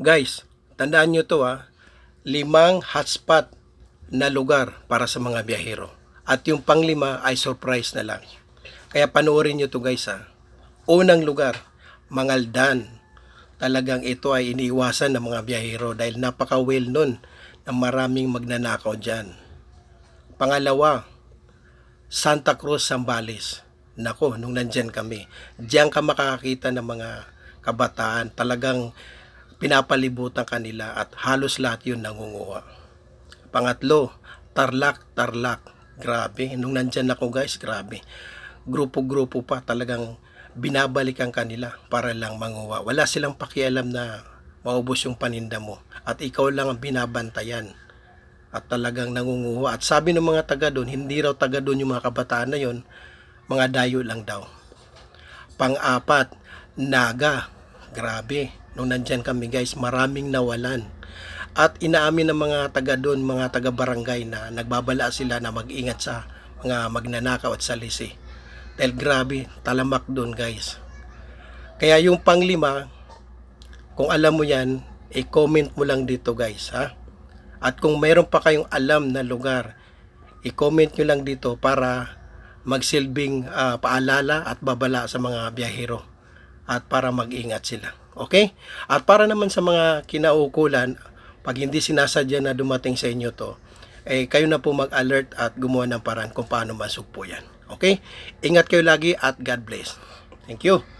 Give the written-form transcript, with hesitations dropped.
Guys, tandaan nyo to ha, 5 hotspot na lugar para sa mga biyahero. At yung panglima ay surprise na lang. Kaya panoorin nyo to guys ha. Unang lugar, Mangaldan. Talagang ito ay iniiwasan ng mga biyahero dahil napaka-well known na maraming magnanakaw dyan. Pangalawa, Santa Cruz, Zambales. Nako, nung nandyan kami, diyan ka makakakita ng mga kabataan, talagang pinapalibutan kanila at halos lahat yun nangunguha. Pangatlo, Tarlac. Grabe, nung nandyan ako guys, grabe. Grupo-grupo pa, talagang binabalikan kanila para lang manguha. Wala silang pakialam na maubos yung paninda mo at ikaw lang ang binabantayan at talagang nangunguha. At sabi ng mga taga doon, hindi raw taga doon yung mga kabataan na yon, mga dayo lang daw. Pang-apat, Naga. Grabe, nung nandyan kami guys, maraming nawalan. At inaamin ng mga taga doon, mga taga barangay na nagbabala sila na mag-ingat sa mga magnanakaw at salisi. Dahil grabe, talamak doon guys. Kaya yung panglima, kung alam mo yan, i-comment mo lang dito guys ha. At kung mayroon pa kayong alam na lugar, i-comment nyo lang dito para magsilbing paalala at babala sa mga biyahero at para mag-ingat sila. Okay? At para naman sa mga kinaukulan, pag hindi sinasadya na dumating sa inyo to, kayo na po mag-alert at gumawa ng paraan kung paano masugpo yan. Okay? Ingat kayo lagi at God bless. Thank you.